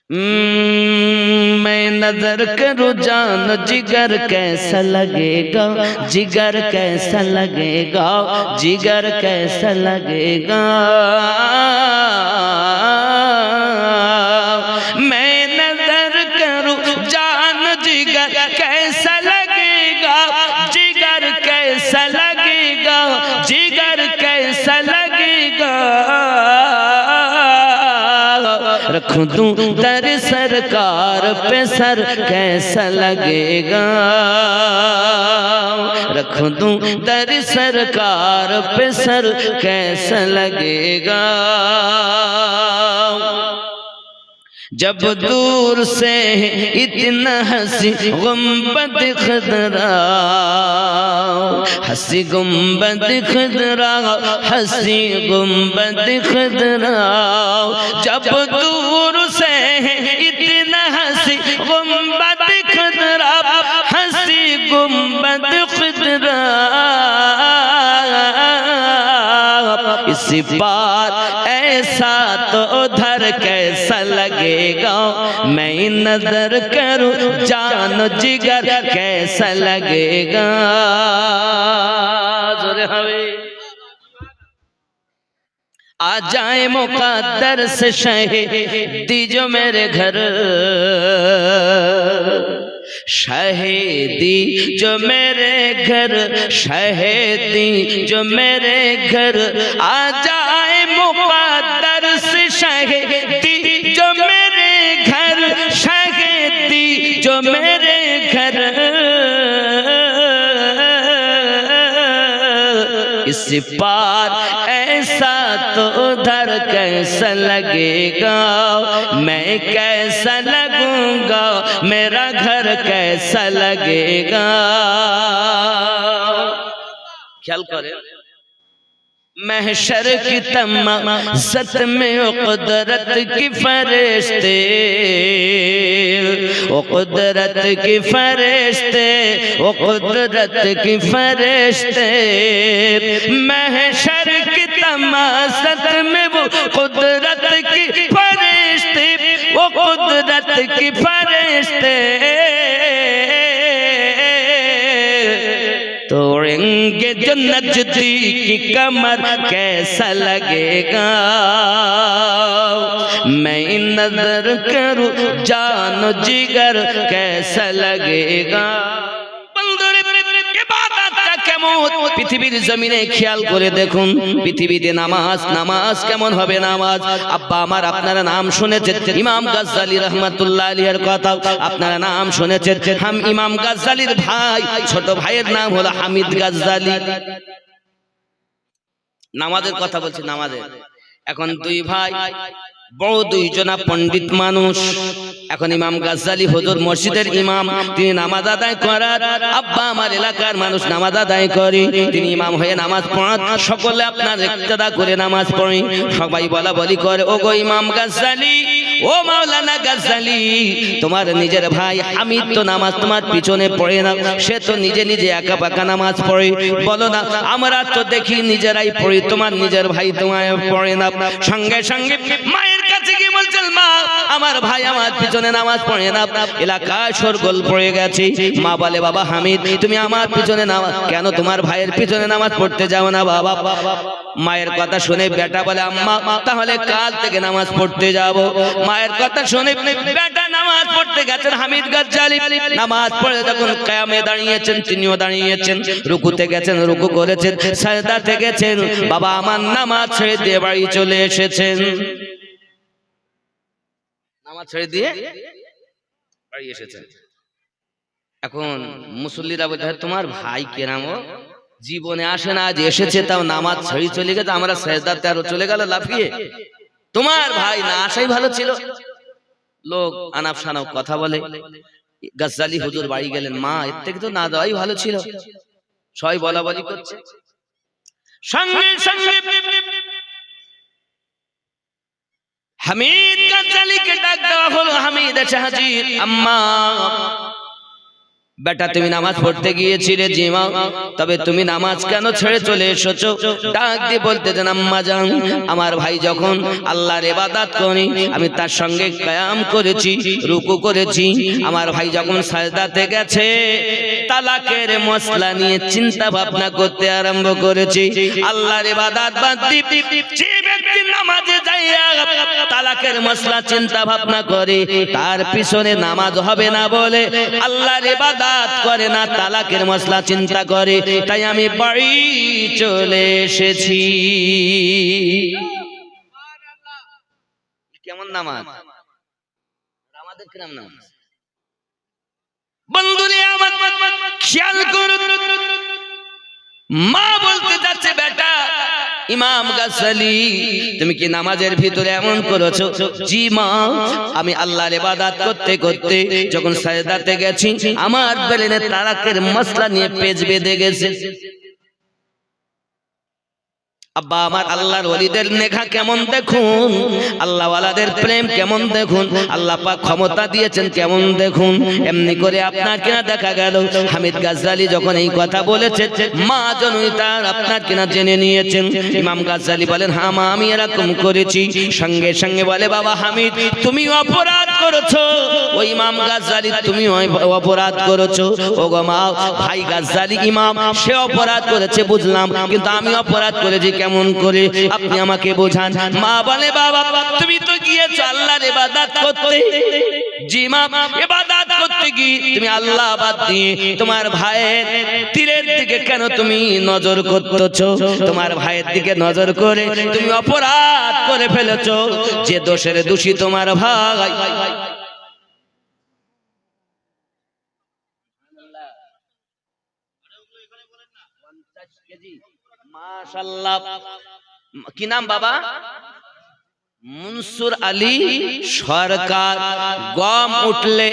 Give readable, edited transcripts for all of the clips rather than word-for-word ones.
मैं नजर करूं जान जिगर कैसा लगेगा, जिगर कैसा लगेगा, जिगर कैसा लगेगा। मैं नजर करूं जान जिगर कैसा लगेगा, जिगर कैसा लगेगा, जिगर कैसा लगेगा। रख दूं दर सरकार पे सर कैसा लगेगा, रख दूं दर सरकार पे सर कैसा लगेगा। जब दूर से इतना हंसी गुंबद खुदरा, हंसी गुंबद खुदरा, हंसी गुंबद खुदरा। जब दूर से इतना हंसी गुंबद खुदरा, हंसी गुंबद खुदरा। इस बार ऐसा तो उधर कैसा लगेगा, मैं नजर करूं जान जिगर कैसा लगेगा। आ जाए मुकद्दर से शहीदी जो मेरे घर, शहीदी जो मेरे घर, शहीदी जो मेरे घर। आ जाए मुकद्दर से शहीदी जो मेरे घर, शहीदी जो मेरे घर। इस पार ऐसा तो उधर कैसा लगेगा, मैं कैसा लगूंगा, मेरा घर कैसा लगेगा। ख्याल करें महशर की तमाज़त में ओ कुदरत की फरिश्ते, ओ कुदरत की फरिश्ते, ओ कुदरत की फरिश्ते। महशर की तमाज़त में वो कुदरत की फरिश्ते, वो कुदरत की फरिश्ते तोड़ेंगे जो नजदी की कमर कैसा लगेगा, मैं नजर करूं जान जिगर कैसा लगेगा। পৃথিবীর জমিনে খেয়াল করে দেখুন, পৃথিবীতে নামাজ নামাজ কেমন হবে নামাজ। আব্বা আমার আপনারা নাম শুনেছেন ইমাম গাজ্জালী রহমাতুল্লাহ আলাইহির কথা, আপনারা নাম শুনেছেন। ইমাম গাজ্জালীর ভাই, ছোট ভাইয়ের নাম হলো হামিদ গাজ্জালী। নামাজের কথা বলছি, নামাজের। এখন দুই ভাই বড় দুইজনা পণ্ডিত মানুষ। এখন ইমাম গাজ্জালী হুজুর মসজিদের ইমাম, তিনি নামাজ আদায় করার, আব্বা আমার এলাকার মানুষ নামাজ আদায় করে, তিনি ইমাম হয়ে নামাজ পড়ান। সকলে আপনার ইক্তেদা করে নামাজ পড়ে, সবাই বলা বলি করে ও গো ইমাম গাজ্জালী, ও মাওলানা গাজ্জালী, তোমার নিজের ভাই হামিদ তো নামাজ তোমার পিছনে পড়ে না, সে তো নিজে নিজে একা পাকা নামাজ পড়ে, বলো না আমরা তো দেখি নিজেরাই পড়ি, তোমার নিজের ভাই তোমায় পড়ে না। সঙ্গে সঙ্গে মায়ের কাছে গিয়ে বলছেন মা আমার ভাই আমার পিছনে নামাজ পড়ে না, এলাকায় শোরগোল পড়ে গেছে। মা বলে বাবা হামিদ তুমি আমার পিছনে নামাজ কেন, তোমার ভাইয়ের পিছনে নামাজ পড়তে যাও না বাবা। মায়ের কথা শুনে বেটা বলে আম্মা তাহলে কাল থেকে নামাজ পড়তে যাব। মায়ের কথা শুনে বেটা নামাজ পড়তে গেছেন। হামিদ গাজ্জালী নামাজ পড়ে যখন কিয়ামে দাঁড়িয়েছেন, তিনিও দাঁড়িয়েছেন, রুকুতে গেছেন, রুকু করেছেন, সাজদাতে গেছেন, বাবা আমার নামাজ ছেড়ে দিয়ে বাড়ি চলে এসেছেন। নামাজ ছেড়ে দিয়ে বাড়ি এসেছেন। এখন মুসল্লিরা বলছে তোমার ভাই কে নাম, জীবনে আসে না, আজ এসেছে তাও নামাজ ছেড়ে চলে গেছে, আমরা সাজদাতে আরো চলে গেল লাফিয়ে, তোমার ভাই না আসাই ভালো ছিল। লোক আনাপ শানাপ কথা বলে। গাজ্জালী হুজুর বাড়ি গেলেন, মা এর থেকে তো না দেওয়াই ভালো ছিল, সবাই বলা বলি করছে। সঙ্গে সঙ্গে হামিদ গাজ্জালীকে ডাক দেওয়া হলো। হামিদ এসে হাজির। আম্মা বেটা তুমি নামাজ পড়তে গিয়েছিলে জি মা, তবে তুমি নামাজ কেন ছেড়ে চলে এসেছো? ডাক দিয়ে বলতেছেন আম্মা জান, আমার ভাই যখন আল্লাহর ইবাদত করে আমি তার সঙ্গে কিয়াম করেছি, রুকু করেছি, আমার ভাই যখন সাজদাতে গেছে তালাকের মশলা নিয়ে চিন্তা ভাবনা করতে আরম্ভ করেছে। আল্লাহর ইবাদত বাদ দিয়ে যে ব্যক্তি নামাজে যাইয়া তালাকের মশলা চিন্তা ভাবনা করে তার পিছনে নামাজ হবে না বলে আল্লাহর ইবাদত করে না, তালাকের মশলা চিন্তা করে। তাই আমি বাড়ি চলে এসেছি। কেমন নামাজ? আমাদের কিরকম নামাজ? বন্ধুরে আমার খেয়াল করুন, মা বলতে যাচ্ছে বেটা ইমাম গাজ্জালী তুমি কি নামাজের ভিতরে এমন করেছো? জি মা, আমি আল্লাহর ইবাদত করতে করতে যখন সাজদাতে গেছি আমার ব্রেনে তালাকের মশলা নিয়ে পেজ বেঁধে গেছে। আব্বা আমার আল্লাহর ওলিদের নেখা কেমন দেখুন, আল্লাহ ওয়ালাদের প্রেম কেমন দেখুন, আল্লাহ পাক ক্ষমতা দিয়েছেন কেমন দেখুন। এমনি করে আপনার কিনা দেখা গেল হামিদ গাজ্জালী যখন এই কথা বলেছে মা জননী তার আপনার কিনা জেনে নিয়েছেন। ইমাম গাজ্জালী বলেন হ্যাঁ মা আমি এরকম করেছি। সঙ্গে সঙ্গে বলে বাবা হামিদ তুমি অপরাধ করেছো, ওই ইমাম গাজ্জালী তুমি অপরাধ করেছো। ও গো মা, ভাই গাজ্জালী ইমাম সে অপরাধ করেছে বুঝলাম, কিন্তু আমি অপরাধ করেছি কেমন করে আপনি আমাকে বোঝান। মা বলে বাবা তুমি তো গিয়েছো আল্লাহর ইবাদত করতে। জি মা, ইবাদত করতে গিয়ে তুমি আল্লাহ বাদ দিয়ে তোমার ভাইয়ের তীরের দিকে কেন তুমি নজর করতেছো? তোমার ভাইয়ের দিকে নজর করে তুমি অপরাধ করে ফেলেছো। যে দোষের দোষী তোমার ভাই। মাশাআল্লাহ, কি নাম বাবা? মনসুর আলী সরকার। গম উঠলে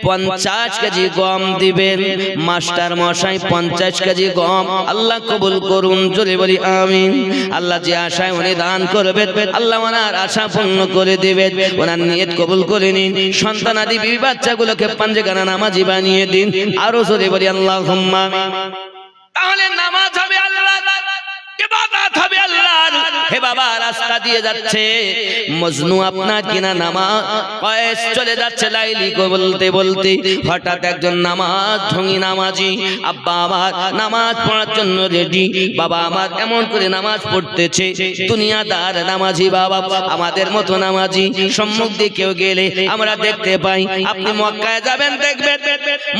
50 কেজি গম দিবেন মাস্টার মশাই, 50 কেজি গম। আল্লাহ কবুল করুন, জোরে বলি আমিন। আল্লাহ যে আশায় উনি দান করবেন আল্লাহ ওনার আশা পূর্ণ করে দিবেন, ওনার নিয়ত কবুল করে নিন। সন্তানাদি বিবি বাচ্চাগুলোকে পাঞ্জেগানা নামাজি বানিয়ে দিন। আরো জোরে বলি আল্লাহুম্মা। তাহলে নামাজ হবে আল্লাহ, ইবাদত হবে আল্লাহর। হে বাবা রাস্তা দিয়ে যাচ্ছে মজনু আপনার কিনা নামাজ কয়েস চলে যাচ্ছে লাইলি বলতে বলতে হঠাৎ একজন নামাজ ঢঙ্গি নামাজি আব্বা আমার নামাজ পড়ার জন্য রেডি। বাবা আমার এমন করে নামাজ পড়তেছে, দুনিয়াদার নামাজি বাবা আমাদের মতো নামাজি সম্মুখ দিয়ে কেউ গেলে আমরা দেখতে পাই। আপনি মক্কায় যাবেন দেখবেন,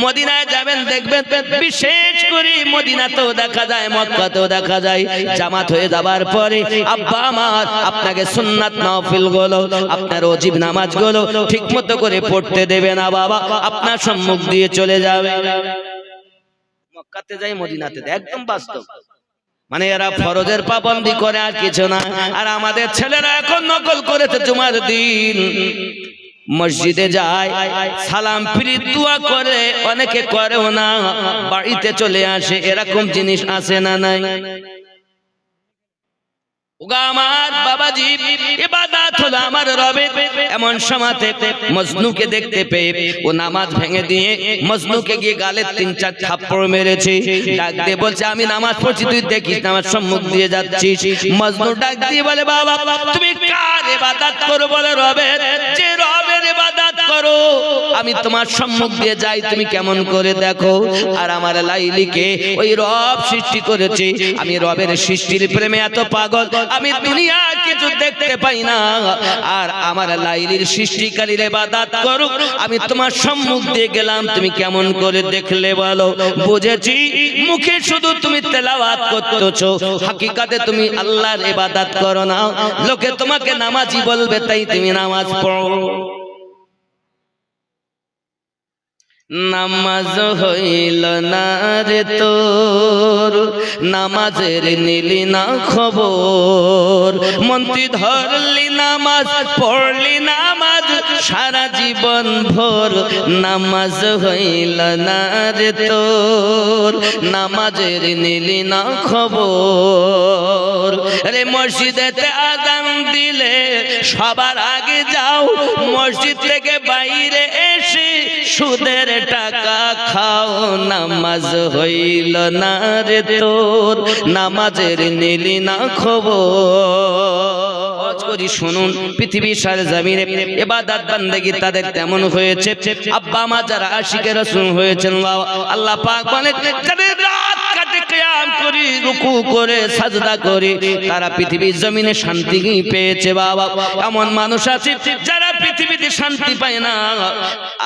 মদিনায় যাবেন দেখবেন, বিশেষ করে মদিনাতেও দেখা যায় মক্কাতেও দেখা যায় জামাত হয়ে যাবার পরে আব্বা আমার আপনাকে সুন্নাত নফল গুলো আপনার ওয়াজিব নামাজ গুলো ঠিকমতো করে পড়তে দেবে না বাবা, আপনার সম্মুখ দিয়ে চলে যাবে। মক্কাতে যাই মদিনাতে যাই, একদম বাস্তব। মানে এরা ফরজের পাবন্দি করে আর কিছু না। আর আমাদের ছেলেরা এখন নকল করেছে, জুমার দিন মসজিদে যায় সালাম ফিরি দোয়া করে, অনেকে করেও না, বাড়িতে চলে আসে। এরকম জিনিস আছে না নাই? আমার বাবাজি ইবাদত হলো আমার রবের। এমন সময়তে মজনুকে দেখতে পেয়ে ও নামাজ ভেঙে দিয়ে মজনুকে গিয়ে গালে 3-4 থাপ্পড় মেরেছে। ডাক দিয়ে বলছে আমি নামাজ পড়ছি তুই দেখিস না, আমার সম্মুখ দিয়ে যাচ্ছিস। মজনু ডাক দিয়ে বলে বাবা তুমি কার ইবাদত করো? বলে রবের। যে রবের ইবাদত করো আমি তোমার সম্মুখ দিয়ে যাই তুমি কেমন করে দেখো। আর আমার লাইলিকে ওই রব সৃষ্টি করেছে, আমি রবের সৃষ্টির প্রেমে এত পাগল আমি দুনিয়া কিছু দেখতে পাই না। আর আমার লাইলির সৃষ্টিকারীর ইবাদত করো আমি তোমার সম্মুখ দিয়ে গেলাম, তুমি কেমন করে দেখলে বলো? বুঝেছি মুখে শুধু তুমি তেলাওয়াত করতেছো, হাকিকাতে তুমি আল্লাহর ইবাদত করো না। লোকে তোমাকে নামাজি বলবে তাই তুমি নামাজ পড়ো। নামাজ হইল না রে তোর, নামাজের নিলি না খবর, মন্ত্রী ধরলি নামাজ পড়লি নামাজ সারা জীবন ভোর। নামাজ হইল না রে তোর, নামাজের নিলি না খবর। রে মসজিদেতে আযান দিলে সবার আগে যাও, মসজিদ থেকে বাইরে এসে সুদের টাকা খাও নামাজ হইল না রে তোর নামাজের নিলি না খবর করি শুনুন পৃথিবীর সারে জমিনে ইবাদত বান্দেগি তাদের তেমন হয়েছে আব্বা মা যারা আশিকে রাসূল হয়েছেন আল্লাহ পাক বলেন যাদের রাত কাটে কিয়াম করি রুকু করে সাজদা করে তারা পৃথিবীর জমিনে শান্তি পেয়েছে বাবা এমন মানুষ আছে যারা পৃথিবীতে শান্তি পায় না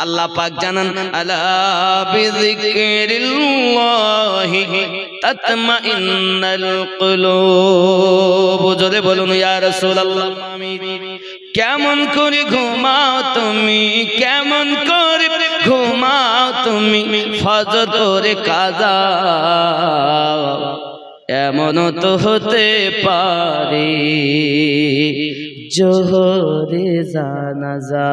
আল্লাহ পাক জানান আলা বিযিকরিল্লাহি তাতমাইন্নাল কুলুব জোরে বলুন ইয়া রাসূলুল্লাহ কেমন করে ঘুমাও তুমি কেমন করে ঘুমাও তুমি ফজর করে কাজা এমন তো হতে পারে জোহরে জানাজা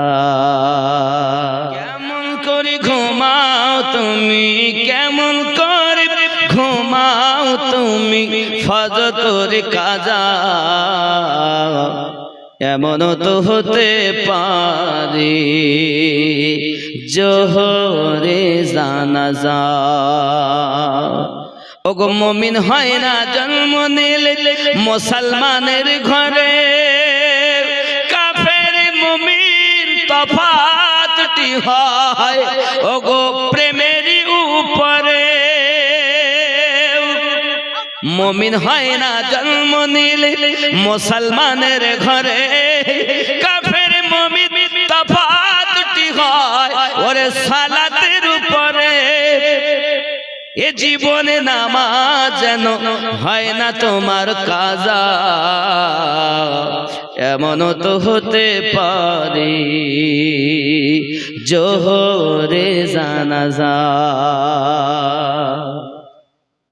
কেমন করে ঘুমাও তুমি কেমন করে ঘুমাও তুমি ফজর করে কাজা এমন তো হতে পারে জোহরে জানাজা ওগো মুমিন হয় না জন্ম নিলে মুসলমানের ঘরে কাফের মুমিন তফাতটি হয় ওগো প্রেমেরই উপরে মুমিন হয় না জন্ম নিলে মুসলমানের ঘরে কাফের মুমিন তফাতটি হয় ওরে সালাতের উপরে এ জীবনে নামাজ যেন হয় না তোমার কাজা এমন তো হতে পারে জোহরে জানাজা